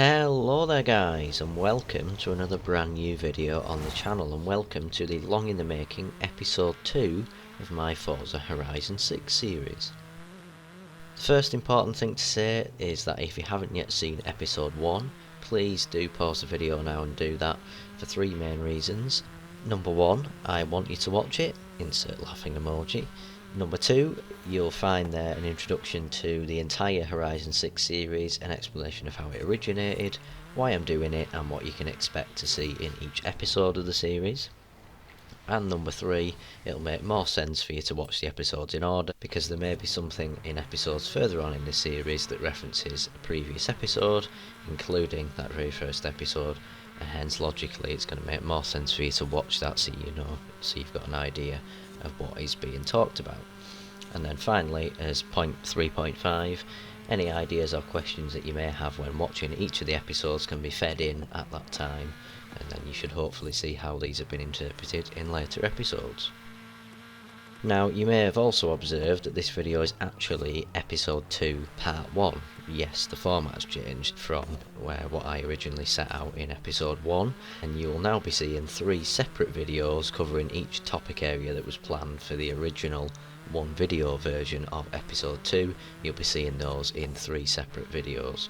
Hello there guys, and welcome to another brand new video on the channel, and welcome to the long in the making episode 2 of my Forza Horizon 6 series. The first important thing to say is that if you haven't yet seen episode 1, please do pause the video now and do that for three main reasons. Number 1, I want you to watch it, insert laughing emoji. Number 2, you'll find there an introduction to the entire Horizon 6 series, an explanation of how it originated, why I'm doing it, and what you can expect to see in each episode of the series. And number 3, it'll make more sense for you to watch the episodes in order, because there may be something in episodes further on in this series that references a previous episode, including that very first episode, and hence logically it's going to make more sense for you to watch that so you've got an idea of what is being talked about. And then finally, as point 3.5, any ideas or questions that you may have when watching each of the episodes can be fed in at that time, and then you should hopefully see how these have been interpreted in later episodes. Now, you may have also observed that this video is actually episode 2 part 1. Yes, the format has changed from what I originally set out in episode 1, and you will now be seeing 3 separate videos covering each topic area that was planned for the original one video version of episode 2. You'll be seeing those in 3 separate videos.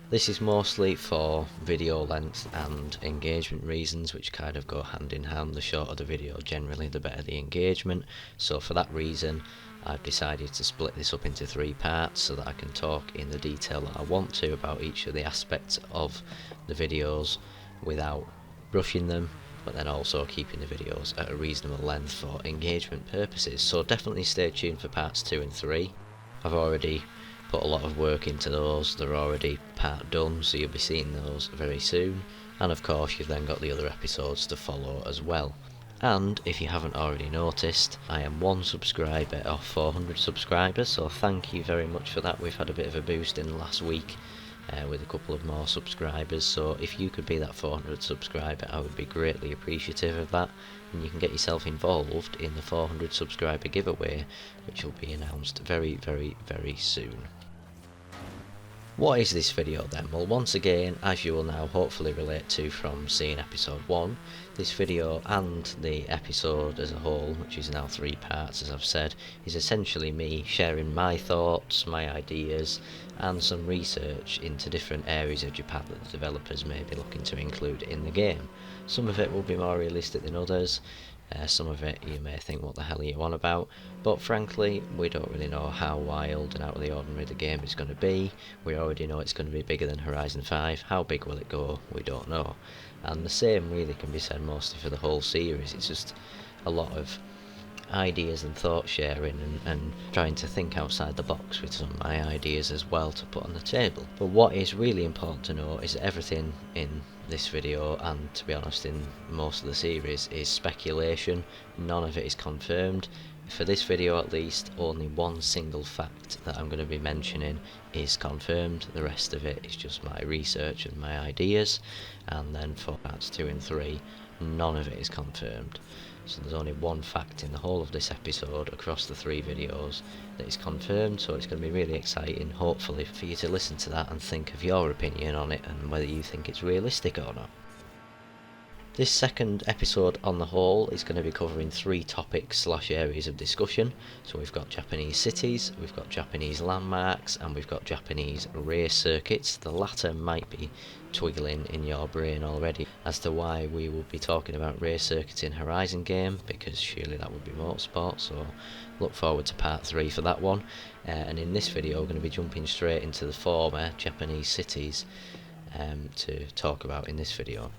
This is mostly for video length and engagement reasons, which kind of go hand in hand. The shorter the video generally, the better the engagement. So for that reason, I've decided to split this up into 3 parts so that I can talk in the detail that I want to about each of the aspects of the videos without rushing them, but then also keeping the videos at a reasonable length for engagement purposes. So definitely stay tuned for parts 2 and 3. I've already put a lot of work into those, they're already part done, so you'll be seeing those very soon. And of course you've then got the other episodes to follow as well. And if you haven't already noticed, I am 1 subscriber off 400 subscribers, so thank you very much for that. We've had a bit of a boost in the last week with a couple of more subscribers, so if you could be that 400 subscriber, I would be greatly appreciative of that, and you can get yourself involved in the 400 subscriber giveaway, which will be announced very, very, very soon. What is this video then? Well, once again, as you will now hopefully relate to from seeing episode 1, this video and the episode as a whole, which is now 3 parts as I've said, is essentially me sharing my thoughts, my ideas, and some research into different areas of Japan that the developers may be looking to include in the game. Some of it will be more realistic than others. Some of it you may think, what the hell are you on about? But frankly, we don't really know how wild and out of the ordinary the game is going to be. We already know it's going to be bigger than Horizon 5. How big will it go? We don't know. And the same really can be said mostly for the whole series. It's just a lot of ideas and thought sharing and trying to think outside the box with some of my ideas as well to put on the table. But what is really important to know is that everything in this video, and to be honest in most of the series, is speculation. None of it is confirmed. For this video at least, only 1 single fact that I'm going to be mentioning is confirmed. The rest of it is just my research and my ideas, and then for parts 2 and 3, none of it is confirmed. So there's only 1 fact in the whole of this episode across the 3 videos that is confirmed, so it's going to be really exciting, hopefully, for you to listen to that and think of your opinion on it and whether you think it's realistic or not. This second episode on the whole is going to be covering 3 topics / areas of discussion. So we've got Japanese cities, we've got Japanese landmarks, and we've got Japanese race circuits. The latter might be twiggling in your brain already as to why we will be talking about race circuits in Horizon game, because surely that would be motorsport, so look forward to part 3 for that one. And in this video we're going to be jumping straight into the former Japanese cities to talk about in this video.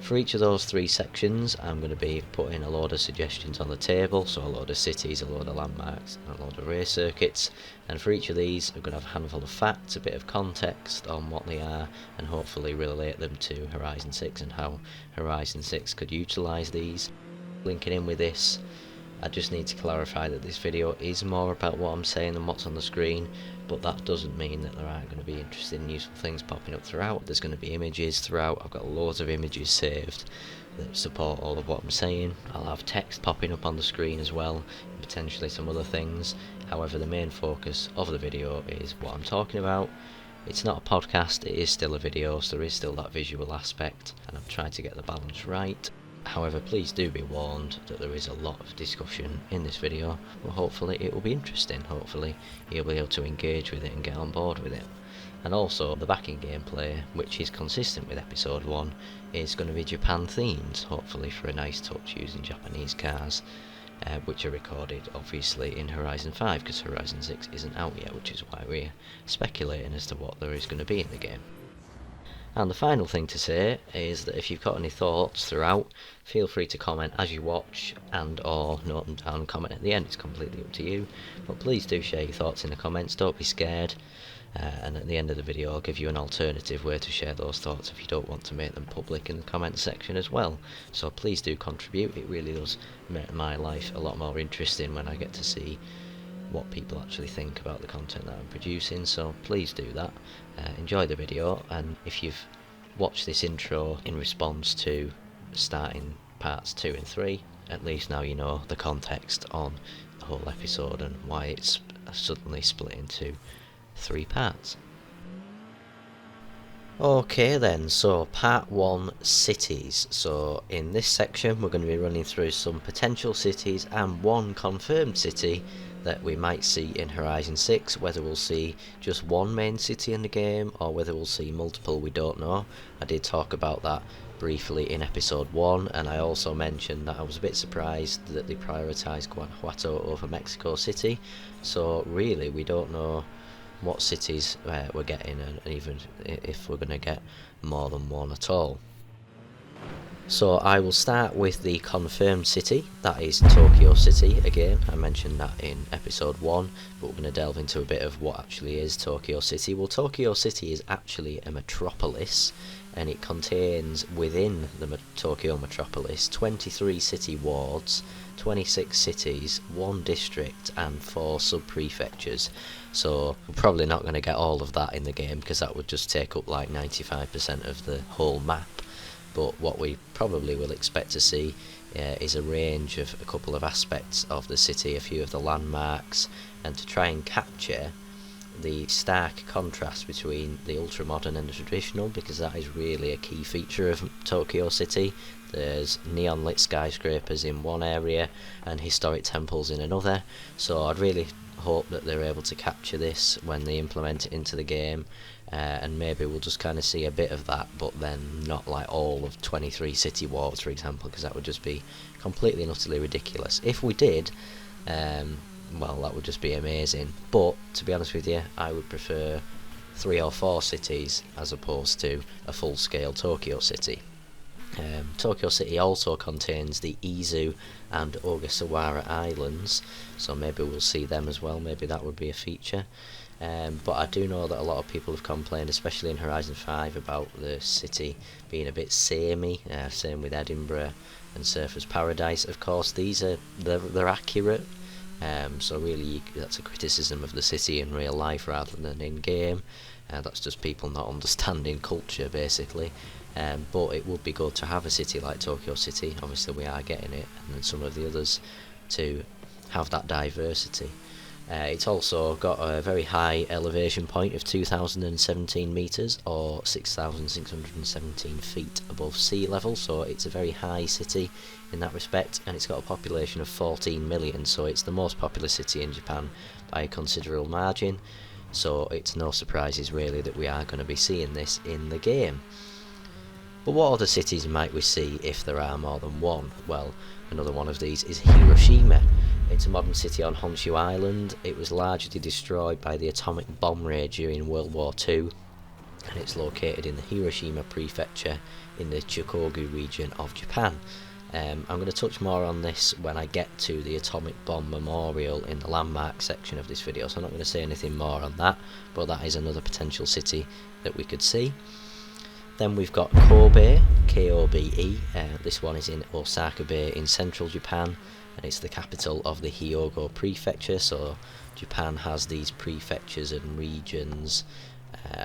For each of those 3 sections, I'm going to be putting a load of suggestions on the table, so a load of cities, a load of landmarks, and a load of race circuits, and for each of these I'm going to have a handful of facts, a bit of context on what they are, and hopefully relate them to Horizon 6 and how Horizon 6 could utilise these. Linking in with this, I just need to clarify that this video is more about what I'm saying than what's on the screen, but that doesn't mean that there aren't going to be interesting and useful things popping up throughout. There's going to be images throughout. I've got loads of images saved that support all of what I'm saying. I'll have text popping up on the screen as well, and potentially some other things. However, the main focus of the video is what I'm talking about, It's not a podcast, it is still a video, so there is still that visual aspect, and I'm trying to get the balance right. However, please do be warned that there is a lot of discussion in this video, but hopefully it will be interesting. Hopefully you'll be able to engage with it and get on board with it. And also, the backing gameplay, which is consistent with episode 1, is going to be Japan themed, hopefully for a nice touch using Japanese cars, which are recorded obviously in Horizon 5, because Horizon 6 isn't out yet, which is why we're speculating as to what there is going to be in the game. And the final thing to say is that if you've got any thoughts throughout, feel free to comment as you watch and or note them down and comment at the end. It's completely up to you, but please do share your thoughts in the comments, don't be scared, and at the end of the video I'll give you an alternative way to share those thoughts if you don't want to make them public in the comment section as well. So please do contribute, it really does make my life a lot more interesting when I get to see what people actually think about the content that I'm producing, so please do that. Enjoy the video, and if you've watched this intro in response to starting parts 2 and 3, at least now you know the context on the whole episode and why it's suddenly split into 3 parts. Okay then, so part 1, cities. So in this section we're going to be running through some potential cities and one confirmed city that we might see in Horizon 6. Whether we'll see just one main city in the game or whether we'll see multiple, we don't know. I did talk about that briefly in episode 1, and I also mentioned that I was a bit surprised that they prioritised Guanajuato over Mexico City, so really we don't know what cities we're getting, and even if we're going to get more than one at all. So I will start with the confirmed city, that is Tokyo City. Again, I mentioned that in episode 1, but we're going to delve into a bit of what actually is Tokyo City. Well, Tokyo City is actually a metropolis, and it contains within the Tokyo metropolis 23 city wards, 26 cities, 1 district and 4 sub-prefectures. So we're probably not going to get all of that in the game, because that would just take up like 95% of the whole map. But what we probably will expect to see is a range of a couple of aspects of the city, a few of the landmarks, and to try and capture the stark contrast between the ultra-modern and the traditional, because that is really a key feature of Tokyo City. There's neon lit skyscrapers in one area and historic temples in another, so I'd really hope that they're able to capture this when they implement it into the game, and maybe we'll just kind of see a bit of that, but then not like all of 23 city wards, for example, because that would just be completely and utterly ridiculous. If we did, well, that would just be amazing, but to be honest with you, I would prefer 3 or 4 cities as opposed to a full-scale Tokyo City. Tokyo City also contains the Izu and Ogasawara Islands, so maybe we'll see them as well, maybe that would be a feature. But I do know that a lot of people have complained, especially in Horizon 5, about the city being a bit samey, same with Edinburgh and Surfer's Paradise. Of course, they're accurate, so really that's a criticism of the city in real life rather than in game. That's just people not understanding culture, basically. But it would be good to have a city like Tokyo City, obviously we are getting it, and then some of the others, to have that diversity. It's also got a very high elevation point of 2,017 metres, or 6,617 feet above sea level, so it's a very high city in that respect, and it's got a population of 14 million, so it's the most populous city in Japan by a considerable margin, so it's no surprises really that we are going to be seeing this in the game. But what other cities might we see if there are more than one? Well, another one of these is Hiroshima. It's a modern city on Honshu Island. It was largely destroyed by the atomic bomb raid during World War II, and it's located in the Hiroshima prefecture in the Chukogu region of Japan. I'm going to touch more on this when I get to the atomic bomb memorial in the landmark section of this video, so I'm not going to say anything more on that, but that is another potential city that we could see. Then we've got Kobe, Kobe. This one is in Osaka Bay in central Japan, and it's the capital of the Hyogo prefecture. So Japan has these prefectures and regions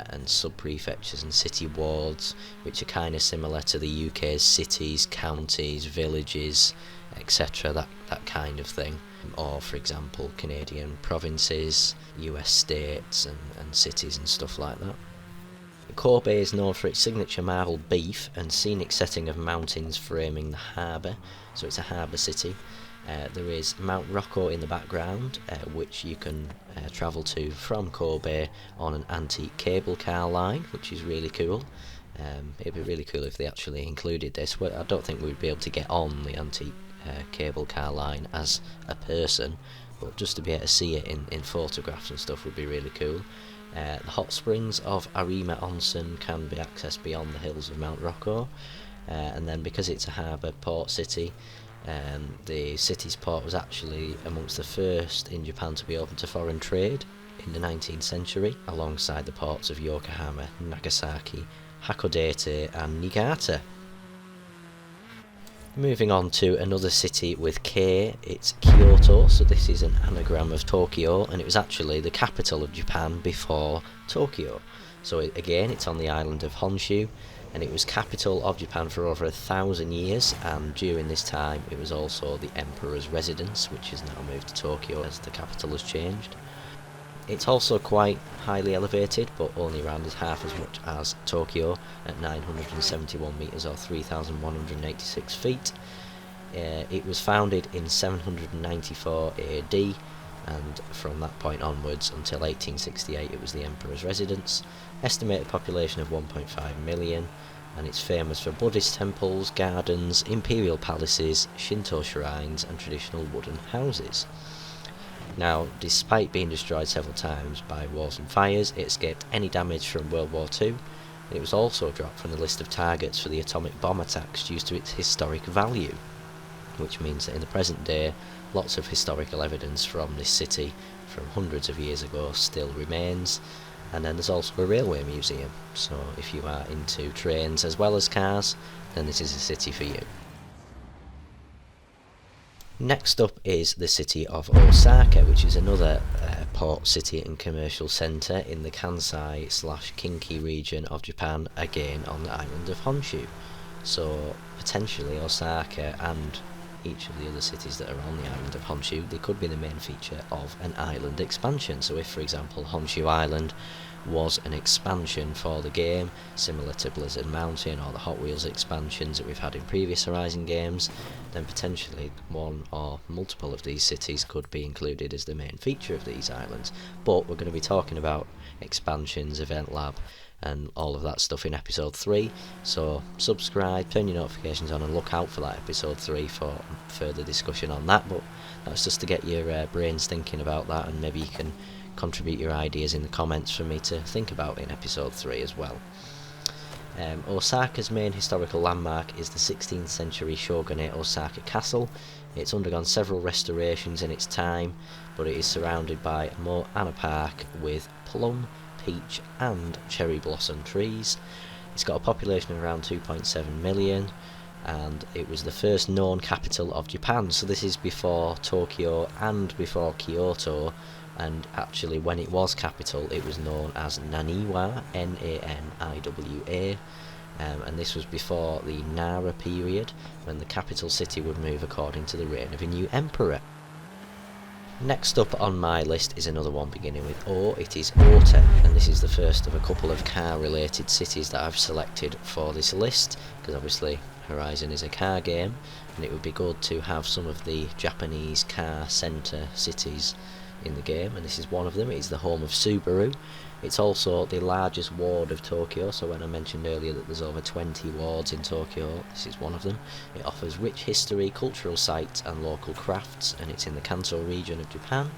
and sub-prefectures and city wards, which are kind of similar to the UK's cities, counties, villages, etc., that kind of thing. Or, for example, Canadian provinces, US states and cities and stuff like that. Kobe is known for its signature marble beef and scenic setting of mountains framing the harbour, so it's a harbour city. There is Mount Rocco in the background, which you can travel to from Kobe on an antique cable car line, which is really cool. It'd be really cool if they actually included this. Well, I don't think we'd be able to get on the antique cable car line as a person, but just to be able to see it in photographs and stuff would be really cool. The hot springs of Arima Onsen can be accessed beyond the hills of Mount Rocco, and then because it's a harbour port city, the city's port was actually amongst the first in Japan to be open to foreign trade in the 19th century, alongside the ports of Yokohama, Nagasaki, Hakodate and Niigata. Moving on to another city with K, it's Kyoto, so this is an anagram of Tokyo, and it was actually the capital of Japan before Tokyo. So again, it's on the island of Honshu, and it was capital of Japan for over 1,000 years, and during this time it was also the emperor's residence, which has now moved to Tokyo as the capital has changed. It's also quite highly elevated, but only around as half as much as Tokyo at 971 metres or 3,186 feet. It was founded in 794 AD, and from that point onwards until 1868 it was the emperor's residence. Estimated population of 1.5 million, and it's famous for Buddhist temples, gardens, imperial palaces, Shinto shrines and traditional wooden houses. Now, despite being destroyed several times by wars and fires, it escaped any damage from World War II. It was also dropped from the list of targets for the atomic bomb attacks due to its historic value, which means that in the present day, lots of historical evidence from this city from hundreds of years ago still remains. And then there's also a railway museum, so if you are into trains as well as cars, then this is a city for you. Next up is the city of Osaka, which is another port city and commercial centre in the Kansai/Kinki region of Japan, again on the island of Honshu. So potentially Osaka and each of the other cities that are on the island of Honshu, they could be the main feature of an island expansion. So if, for example, Honshu Island was an expansion for the game, similar to Blizzard Mountain or the Hot Wheels expansions that we've had in previous Horizon games, then potentially one or multiple of these cities could be included as the main feature of these islands. But we're going to be talking about expansions, Event Lab and all of that stuff in episode 3, so subscribe, turn your notifications on and look out for that episode 3 for further discussion on that. But that's just to get your brains thinking about that, and maybe you can contribute your ideas in the comments for me to think about in episode 3 as well. Osaka's main historical landmark is the 16th century shogunate Osaka Castle. It's undergone several restorations in its time, but it is surrounded by a Moana Park with plum, peach and cherry blossom trees. It's got a population of around 2.7 million, and it was the first known capital of Japan, so this is before Tokyo and before Kyoto. And actually, when it was capital, it was known as Naniwa, Naniwa, and this was before the Nara period, when the capital city would move according to the reign of a new emperor. Next up on my list is another one beginning with O. It is Ota, and this is the first of a couple of car-related cities that I've selected for this list, because obviously Horizon is a car game, and it would be good to have some of the Japanese car centre cities in the game, and this is one of them. It is the home of Subaru. It's also the largest ward of Tokyo, so when I mentioned earlier that there's over 20 wards in Tokyo, this is one of them. It offers rich history, cultural sites and local crafts, and it's in the Kanto region of Japan.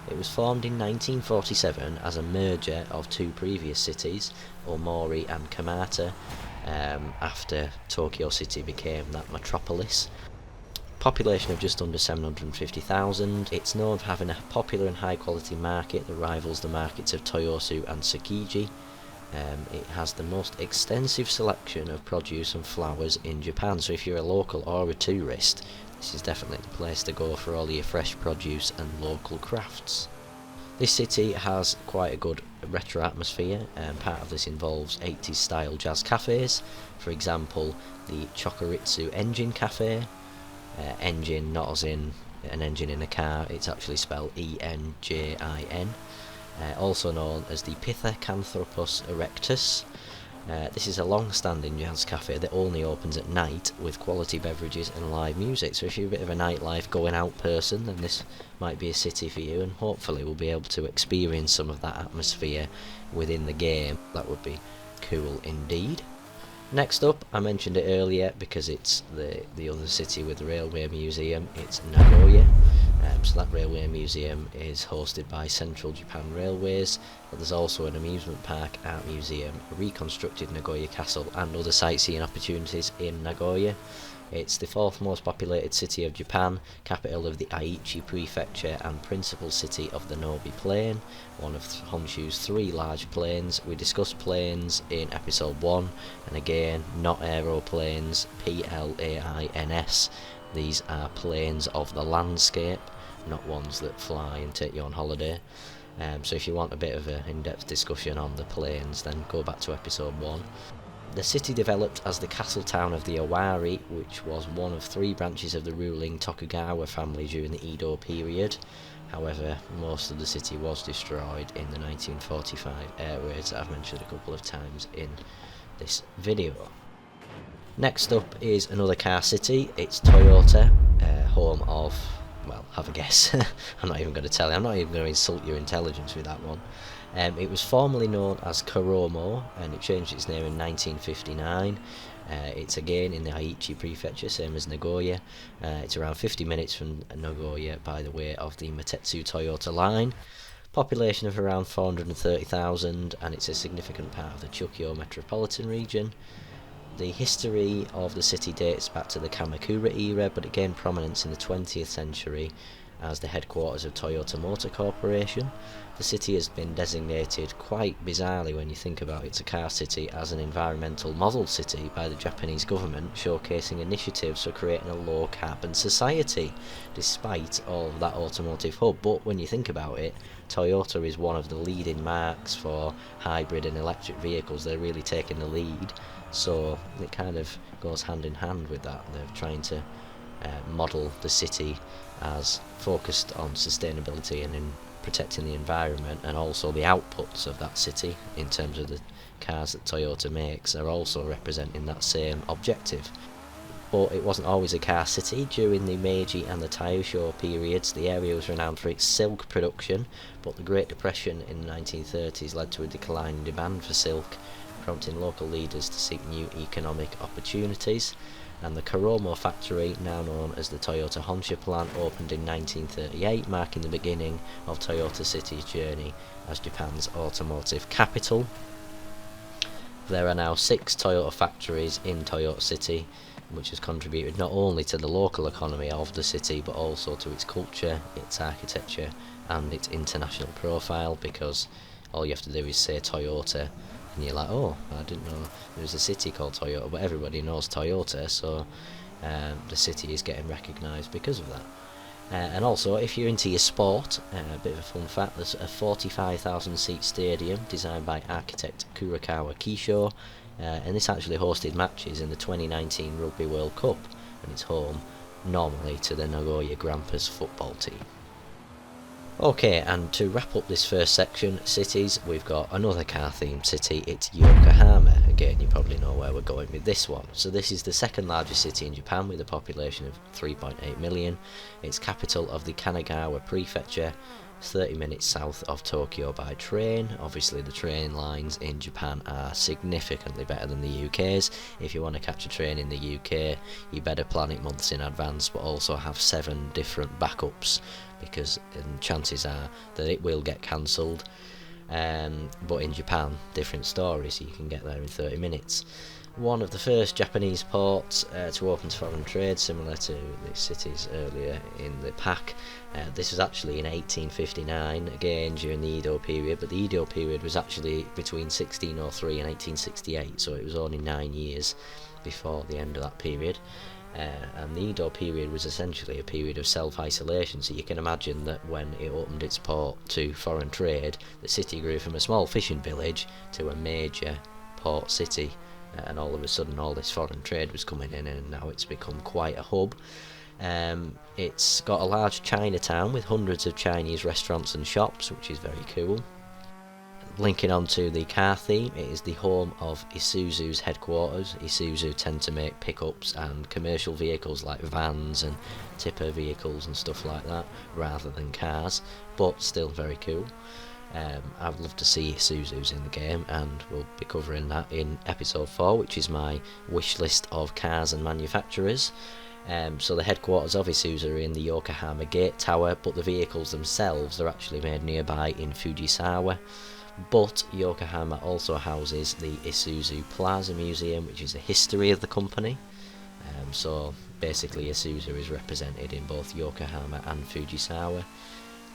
It was formed in 1947 as a merger of two previous cities, Omori and Kamata, after Tokyo City became that metropolis. Population of just under 750,000. It's known for having a popular and high quality market that rivals the markets of Toyosu and Tsukiji. It has the most extensive selection of produce and flowers in Japan, so if you're a local or a tourist, this is definitely the place to go for all your fresh produce and local crafts. This city has quite a good retro atmosphere, and part of this involves 80s style jazz cafes. For example, the Chokoritsu Engine Cafe. Engine, not as in an engine in a car, it's actually spelled E-N-J-I-N. Also known as the Pithecanthropus erectus, This is a long-standing jazz cafe that only opens at night with quality beverages and live music, so if you're a bit of a nightlife going out person, then this might be a city for you, and hopefully we'll be able to experience some of that atmosphere within the game. That would be cool indeed. Next up, I mentioned it earlier because it's the other city with the railway museum, it's Nagoya. So that railway museum is hosted by Central Japan Railways, but there's also an amusement park, art museum, a reconstructed Nagoya castle and other sightseeing opportunities in Nagoya. It's the fourth most populated city of Japan, capital of the Aichi prefecture and principal city of the Nobi Plain, one of Honshu's 3 large plains. We discussed plains in episode 1, and again, not aeroplanes, Plains. These are planes of the landscape, not ones that fly and take you on holiday. So if you want a bit of an in-depth discussion on the plains, then go back to episode 1. The city developed as the castle town of the Owari, which was one of 3 branches of the ruling Tokugawa family during the Edo period. However, most of the city was destroyed in the 1945 air raids that I've mentioned a couple of times in this video. Next up is another car city. It's Toyota, home of, well, have a guess. I'm not even going to tell you. I'm not even going to insult your intelligence with that one. It was formerly known as Kuromo, and it changed its name in 1959. It's again in the Aichi prefecture, same as Nagoya. It's around 50 minutes from Nagoya by the way of the Matetsu Toyota line. Population of around 430,000, and it's a significant part of the Chukyo metropolitan region. The history of the city dates back to the Kamakura era, but it gained prominence in the 20th century as the headquarters of Toyota Motor Corporation. The city has been designated, quite bizarrely when you think about it, it's a car city, as an environmental model city by the Japanese government, showcasing initiatives for creating a low carbon society, despite all of that automotive hub. But when you think about it, Toyota is one of the leading marks for hybrid and electric vehicles. They're really taking the lead, so it kind of goes hand in hand with that. They're trying to model the city as focused on sustainability and in protecting the environment, and also the outputs of that city in terms of the cars that Toyota makes are also representing that same objective. But it wasn't always a car city. During the Meiji and the Taisho periods, the area was renowned for its silk production, but the Great Depression in the 1930s led to a decline in demand for silk, prompting local leaders to seek new economic opportunities. And the Kuromo factory, now known as the Toyota Honshu plant, opened in 1938, marking the beginning of Toyota City's journey as Japan's automotive capital. There are now 6 Toyota factories in Toyota City, which has contributed not only to the local economy of the city, but also to its culture, its architecture, and its international profile, because all you have to do is say Toyota, and you're like, oh, I didn't know there was a city called Toyota, but everybody knows Toyota, so the city is getting recognised because of that. And also, if you're into your sport, a bit of a fun fact, there's a 45,000 seat stadium designed by architect Kurokawa Kisho, and this actually hosted matches in the 2019 Rugby World Cup, and it's home normally to the Nagoya Grampus football team. Okay, and to wrap up this first section, cities, we've got another car-themed city. It's Yokohama. Again, you probably know where we're going with this one. So this is the second largest city in Japan with a population of 3.8 million. It's capital of the Kanagawa prefecture, 30 minutes south of Tokyo by train. Obviously the train lines in Japan are significantly better than the UK's. If you want to catch a train in the UK, you better plan it months in advance, but also have 7 different backups, because chances are that it will get cancelled. But in Japan, different story, so you can get there in 30 minutes. One of the first Japanese ports to open to foreign trade, similar to the cities earlier in the pack. This was actually in 1859, again during the Edo period, but the Edo period was actually between 1603 and 1868, so it was only 9 years before the end of that period. And the Edo period was essentially a period of self-isolation, so you can imagine that when it opened its port to foreign trade, the city grew from a small fishing village to a major port city, and all of a sudden all this foreign trade was coming in, and now it's become quite a hub. It's got a large Chinatown with hundreds of Chinese restaurants and shops, which is very cool. Linking on to the car theme, it is the home of Isuzu's headquarters. Isuzu tend to make pickups and commercial vehicles like vans and tipper vehicles and stuff like that, rather than cars, but still very cool. I'd love to see Isuzu's in the game, and we'll be covering that in episode 4, which is my wish list of cars and manufacturers. So the headquarters of Isuzu are in the Yokohama Gate Tower, but the vehicles themselves are actually made nearby in Fujisawa. But Yokohama also houses the Isuzu Plaza Museum, which is the history of the company. So basically Isuzu is represented in both Yokohama and Fujisawa.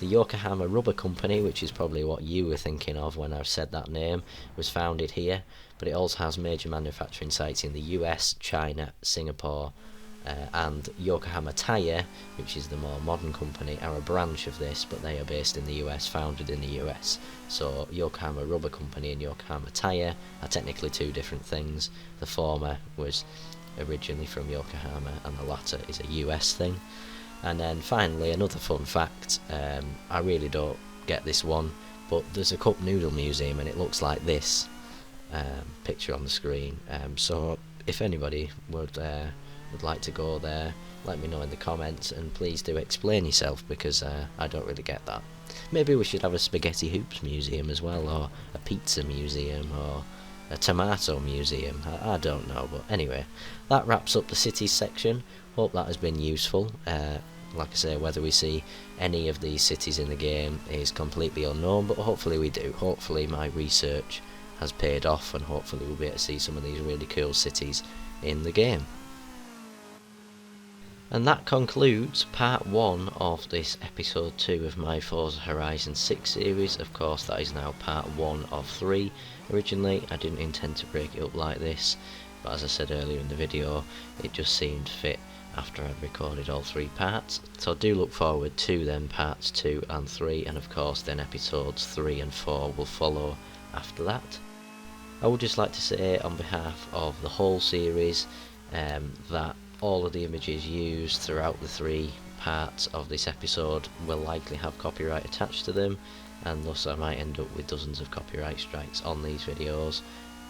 The Yokohama Rubber Company, which is probably what you were thinking of when I've said that name, was founded here, but it also has major manufacturing sites in the US, China, Singapore, and Yokohama Tire, which is the more modern company, are a branch of this, but they are based in the US, founded in the US. So Yokohama Rubber Company and Yokohama Tire are technically two different things. The former was originally from Yokohama and the latter is a US thing. And then finally, another fun fact, I really don't get this one, but there's a cup noodle museum and it looks like this picture on the screen. So if anybody would like to go there, let me know in the comments, and please do explain yourself, because I don't really get that. Maybe we should have a spaghetti hoops museum as well, or a pizza museum, or a tomato museum. I don't know, but anyway, that wraps up the cities section. Hope that has been useful. Like I say, whether we see any of these cities in the game is completely unknown, but hopefully we do. Hopefully my research has paid off, and hopefully we'll be able to see some of these really cool cities in the game. And that concludes part 1 of this episode 2 of my Forza Horizon 6 series. Of course, that is now part 1 of 3. Originally, I didn't intend to break it up like this, but as I said earlier in the video, it just seemed fit after I'd recorded all 3 parts. So do look forward to them parts 2 and 3, and of course then episodes 3 and 4 will follow after that. I would just like to say on behalf of the whole series that all of the images used throughout the 3 parts of this episode will likely have copyright attached to them, and thus I might end up with dozens of copyright strikes on these videos.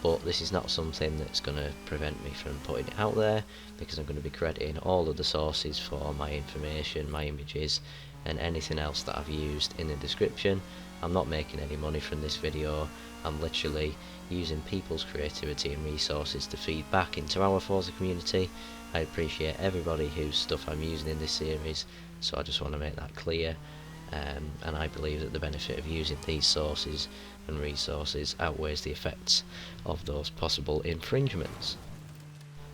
But this is not something that's going to prevent me from putting it out there, because I'm going to be crediting all of the sources for my information, my images, and anything else that I've used in the description. I'm not making any money from this video. I'm literally using people's creativity and resources to feed back into our Forza community. I appreciate everybody whose stuff I'm using in this series, so I just want to make that clear. And I believe that the benefit of using these sources and resources outweighs the effects of those possible infringements.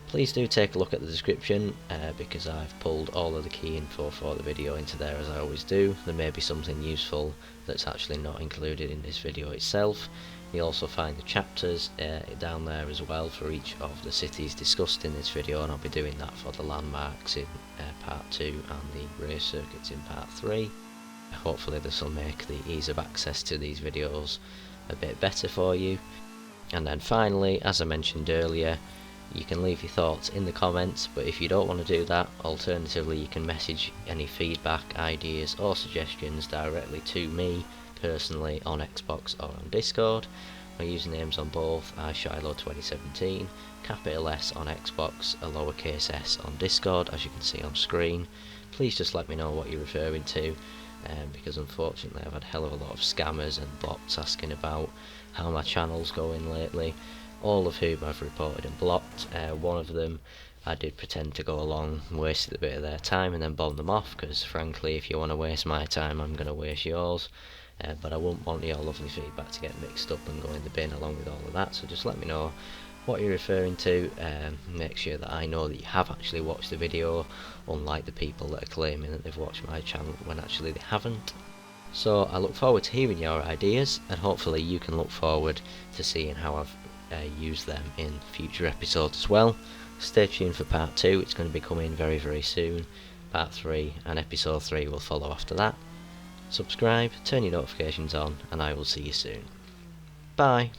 Please do take a look at the description, because I've pulled all of the key info for the video into there, as I always do. There may be something useful that's actually not included in this video itself. You'll also find the chapters down there as well for each of the cities discussed in this video, and I'll be doing that for the landmarks in part 2 and the race circuits in part 3. Hopefully this will make the ease of access to these videos a bit better for you. And then finally, as I mentioned earlier, you can leave your thoughts in the comments, but if you don't want to do that, alternatively you can message any feedback, ideas or suggestions directly to me personally on Xbox or on Discord. My usernames on both are Shylo2017, capital S on Xbox, a lowercase s on Discord, as you can see on screen. Please just let me know what you're referring to, because unfortunately I've had a hell of a lot of scammers and bots asking about how my channel's going lately, all of whom I've reported and blocked. One of them I did pretend to go along, wasted a bit of their time and then bombed them off, because frankly if you want to waste my time I'm going to waste yours. But I wouldn't want your lovely feedback to get mixed up and go in the bin along with all of that, so just let me know what you're referring to. Make sure that I know that you have actually watched the video, unlike the people that are claiming that they've watched my channel when actually they haven't. So I look forward to hearing your ideas, and hopefully you can look forward to seeing how I've used them in future episodes as well. Stay tuned for part 2, it's going to be coming very very soon. Part 3 and episode 3 will follow after that. Subscribe, turn your notifications on, and I will see you soon. Bye!